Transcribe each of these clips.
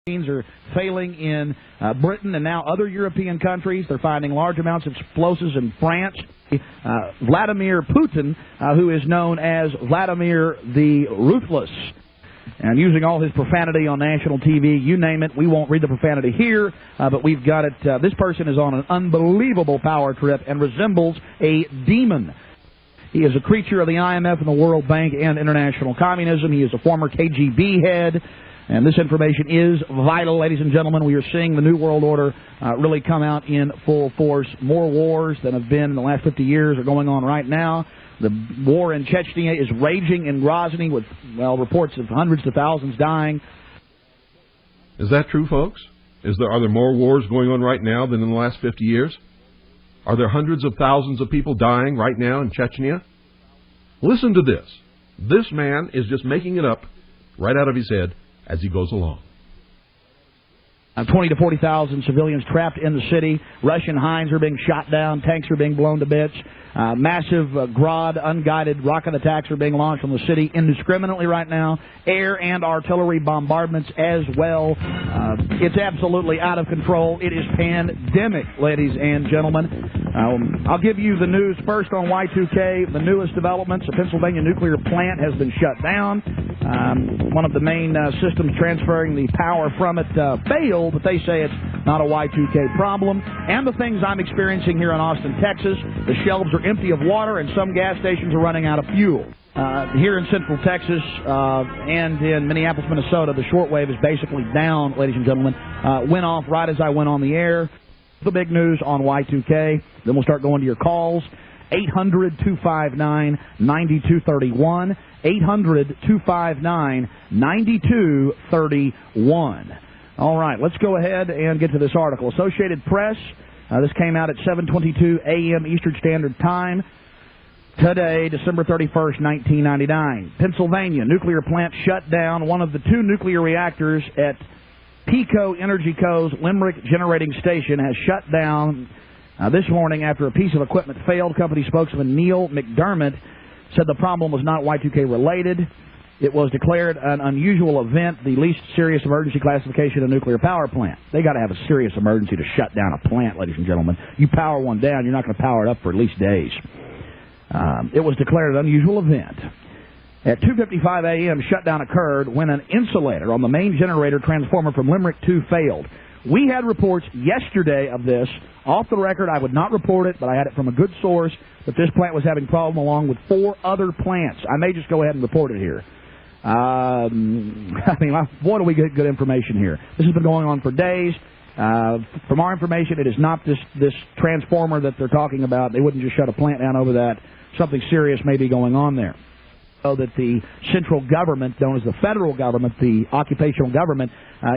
are failing in Britain and now other European countries. They're finding large amounts of explosives in France. Vladimir Putin, who is known as Vladimir the Ruthless, and using all his profanity on national TV, you name it. We won't read the profanity here, but we've got it. This person is on an unbelievable power trip and resembles a demon. He is a creature of the IMF and the World Bank and international communism. He is a former KGB head. And this information is vital, ladies and gentlemen. We are seeing the New World Order really come out in full force. More wars than have been in the last 50 years are going on right now. The war in Chechnya is raging in Grozny with, well, reports of hundreds to thousands dying. Is that true, folks? Are there more wars going on right now than in the last 50 years? Are there hundreds of thousands of people dying right now in Chechnya? Listen to this. This man is just making it up right out of his head as he goes along. 20 to 40,000 civilians trapped in the city. Russian Hinds are being shot down. Tanks are being blown to bits. Massive Grad unguided rocket attacks are being launched on the city indiscriminately right now. Air and artillery bombardments as well. It's absolutely out of control. It is pandemic, ladies and gentlemen. I'll give you the news first on Y2K. The newest developments. The Pennsylvania nuclear plant has been shut down. One of the main systems transferring the power from it failed, but they say it's not a Y2K problem. And the things I'm experiencing here in Austin, Texas, the shelves are empty of water and some gas stations are running out of fuel. Here in Central Texas and in Minneapolis, Minnesota, the shortwave is basically down, ladies and gentlemen. Went off right as I went on the air. The big news on Y2K. Then we'll start going to your calls. 800-259-9231. 800-259-9231. All right, let's go ahead and get to this article. Associated Press. This came out at 7:22 a.m. Eastern Standard Time. Today, December 31st, 1999. Pennsylvania nuclear plant shut down. One of the two nuclear reactors at PECO Energy Co.'s Limerick Generating Station has shut down this morning after a piece of equipment failed. Company spokesman Neil McDermott said the problem was not Y2K related. It was declared an unusual event, the least serious emergency classification of a nuclear power plant. They got to have a serious emergency to shut down a plant, ladies and gentlemen. You power one down, you're not going to power it up for at least days. It was declared an unusual event. At 2:55 a.m., shutdown occurred when an insulator on the main generator transformer from Limerick 2 failed. We had reports yesterday of this. Off the record, I would not report it, but I had it from a good source that this plant was having problem along with 4 other plants. I may just go ahead and report it here. Boy, do we get good information here. This has been going on for days. From our information, it is not this transformer that they're talking about. They wouldn't just shut a plant down over that. Something serious may be going on there. So that the central government, known as the federal government, the occupational government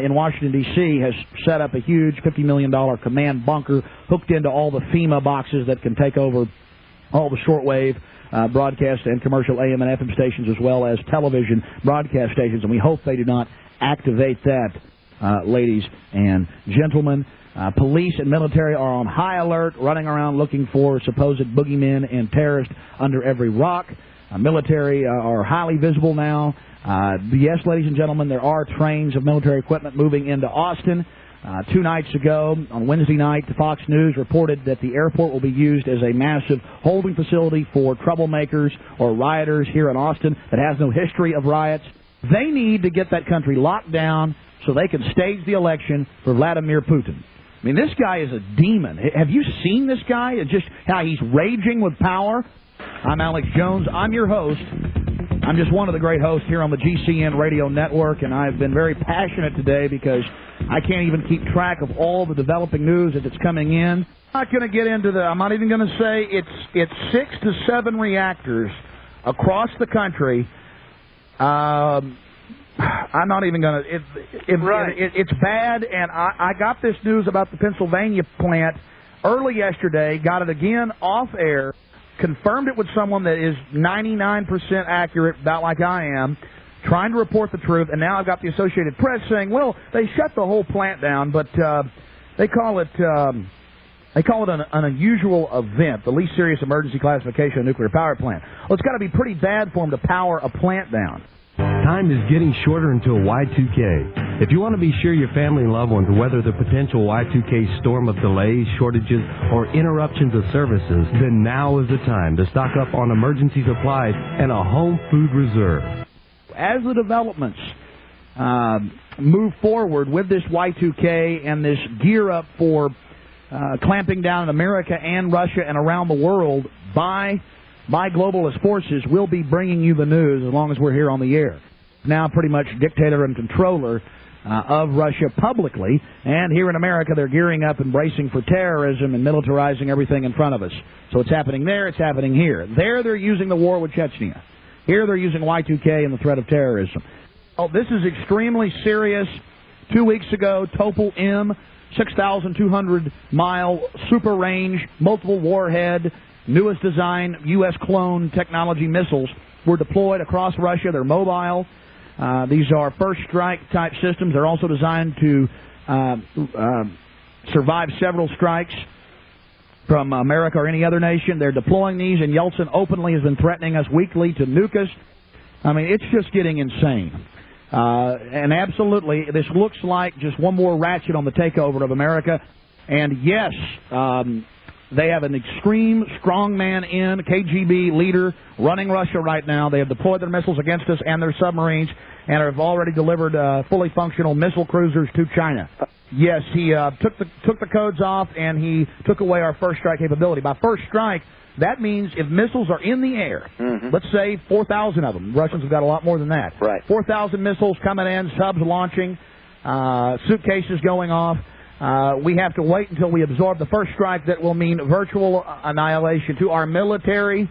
in Washington, D.C., has set up a huge $50 million command bunker hooked into all the FEMA boxes that can take over all the shortwave broadcast and commercial AM and FM stations, as well as television broadcast stations, and we hope they do not activate that, ladies and gentlemen. Police and military are on high alert, running around looking for supposed boogeymen and terrorists under every rock. Military are highly visible now. Yes, ladies and gentlemen, there are trains of military equipment moving into Austin. 2 nights ago, on Wednesday night, Fox News reported that the airport will be used as a massive holding facility for troublemakers or rioters here in Austin that has no history of riots. They need to get that country locked down so they can stage the election for Vladimir Putin. I mean, this guy is a demon. Have you seen this guy? It's just how he's raging with power. I'm Alex Jones. I'm your host. I'm just one of the great hosts here on the GCN radio network, and I've been very passionate today because I can't even keep track of all the developing news as it's coming in. I'm not going to get into I'm not even going to say it's 6 to 7 reactors across the country. I'm not even going to. It's bad, and I got this news about the Pennsylvania plant early yesterday, got it again off air, confirmed it with someone that is 99% accurate, about like I am, trying to report the truth, and now I've got the Associated Press saying, well, they shut the whole plant down, but they call it an unusual event, the least serious emergency classification of a nuclear power plant. Well, it's got to be pretty bad for them to power a plant down. time is getting shorter until Y2K. If you want to be sure your family and loved ones weather the potential Y2K storm of delays, shortages, or interruptions of services, then now is the time to stock up on emergency supplies and a home food reserve. As the developments move forward with this Y2K and this gear up for clamping down in America and Russia and around the world by globalist forces, we'll be bringing you the news as long as we're here on the air. Now pretty much dictator and controller of Russia publicly, and here in America they're gearing up and bracing for terrorism and militarizing everything in front of us. So it's happening there, it's happening here. There they're using the war with Chechnya. Here they're using Y2K and the threat of terrorism. Oh, this is extremely serious. 2 weeks ago, Topol M, 6,200-mile super range, multiple warhead, newest design, U.S. clone technology missiles were deployed across Russia. They're mobile. These are first strike type systems. They're also designed to survive several strikes from America or any other nation. They're deploying these, and Yeltsin openly has been threatening us weekly to nuke us. I mean, it's just getting insane. And absolutely, this looks like just one more ratchet on the takeover of America. And yes, they have an extreme strongman in KGB leader running Russia right now. They have deployed their missiles against us and their submarines and have already delivered fully functional missile cruisers to China. Yes, he took the codes off, and he took away our first strike capability. By first strike, that means if missiles are in the air, let's say 4,000 of them. Russians have got a lot more than that. Right. 4,000 missiles coming in, subs launching, suitcases going off. We have to wait until we absorb the first strike. That will mean virtual annihilation to our military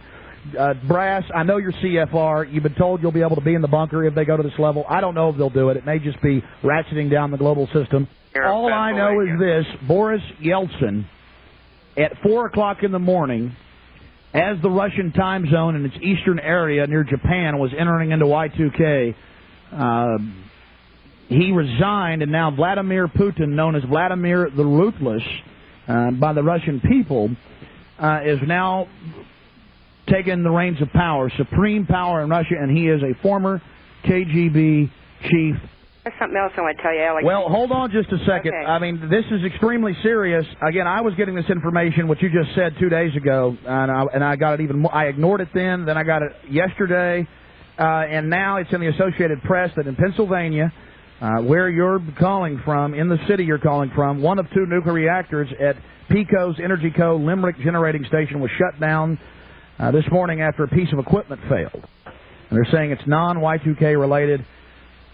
brass. I know you're CFR. You've been told you'll be able to be in the bunker if they go to this level. I don't know if they'll do it. It may just be ratcheting down the global system. All I know is this: Boris Yeltsin, at 4 o'clock in the morning, as the Russian time zone in its eastern area near Japan was entering into Y2K, he resigned, and now Vladimir Putin, known as Vladimir the Ruthless by the Russian people, is now taking the reins of power, supreme power in Russia, and he is a former KGB chief. There's something else I want to tell you, Alex. Well, hold on just a second. Okay. I mean, this is extremely serious. Again, I was getting this information, what you just said 2 days ago, and I got it even more. I ignored it then I got it yesterday, and now it's in the Associated Press that in Pennsylvania, where you're calling from, in the city you're calling from, one of 2 nuclear reactors at PECO's Energy Co. Limerick Generating Station was shut down this morning after a piece of equipment failed. And they're saying it's non-Y2K related.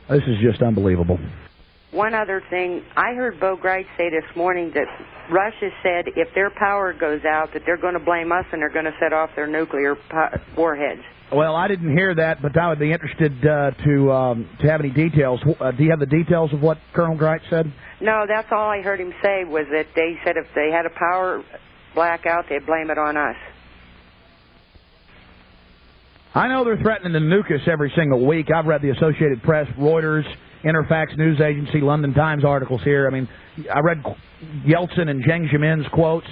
This is just unbelievable. One other thing, I heard Bo Greig say this morning that Russia said if their power goes out that they're going to blame us and they're going to set off their nuclear warheads. Well, I didn't hear that, but I would be interested to have any details. Do you have the details of what Colonel Greig said? No, that's all I heard him say was that they said if they had a power blackout, they'd blame it on us. I know they're threatening to nuke us every single week. I've read the Associated Press, Reuters, Interfax News Agency, London Times articles here. I mean, I read Yeltsin and Jiang Zemin's quotes,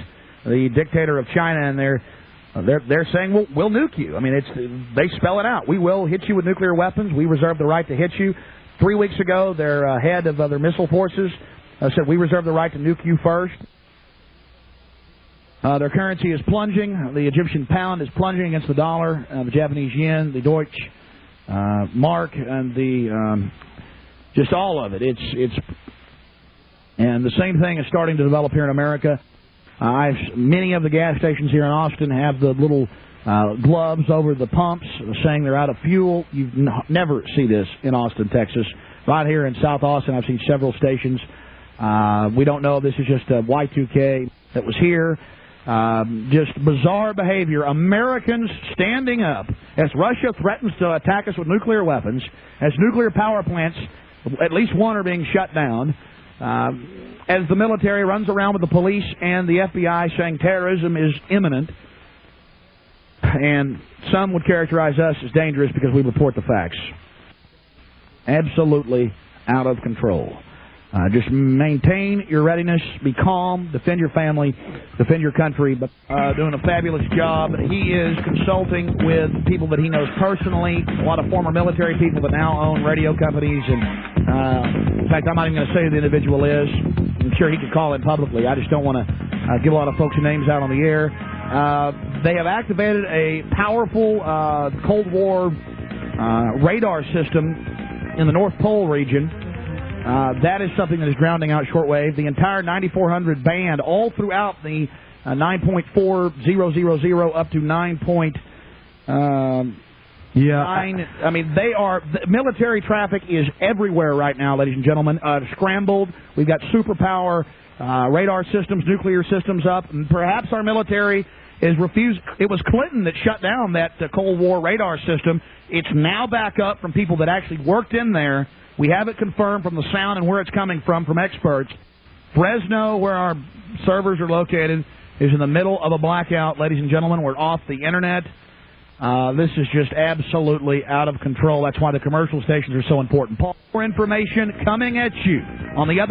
the dictator of China, and they're saying we'll nuke you. I mean, they spell it out. We will hit you with nuclear weapons. We reserve the right to hit you. 3 weeks ago, their head of their missile forces said we reserve the right to nuke you first. Their currency is plunging. The Egyptian pound is plunging against the dollar, the Japanese yen, the Deutsche mark, and just all of it. And the same thing is starting to develop here in America. Many of the gas stations here in Austin have the little gloves over the pumps saying they're out of fuel. You never see this in Austin, Texas. Right here in South Austin, I've seen several stations. We don't know if this is just a Y2K that was here. Just bizarre behavior. Americans standing up as Russia threatens to attack us with nuclear weapons, as nuclear power plants, at least one, are being shut down, as the military runs around with the police and the FBI saying terrorism is imminent, and some would characterize us as dangerous because we report the facts. Absolutely out of control. Just maintain your readiness, be calm, defend your family, defend your country, but doing a fabulous job. He is consulting with people that he knows personally, a lot of former military people that now own radio companies, and in fact, I'm not even going to say who the individual is. I'm sure he could call in publicly. I just don't want to give a lot of folks' names out on the air. They have activated a powerful Cold War radar system in the North Pole region. That is something that is grounding out shortwave. The entire 9400 band, all throughout the 9.4000 up to 9. I mean, the military traffic is everywhere right now, ladies and gentlemen. Scrambled. We've got superpower radar systems, nuclear systems up, and perhaps our military is refused. It was Clinton that shut down that Cold War radar system. It's now back up from people that actually worked in there. We have it confirmed from the sound and where it's coming from experts. Fresno, where our servers are located, is in the middle of a blackout. Ladies and gentlemen, we're off the Internet. This is just absolutely out of control. That's why the commercial stations are so important. Paul, more information coming at you on the other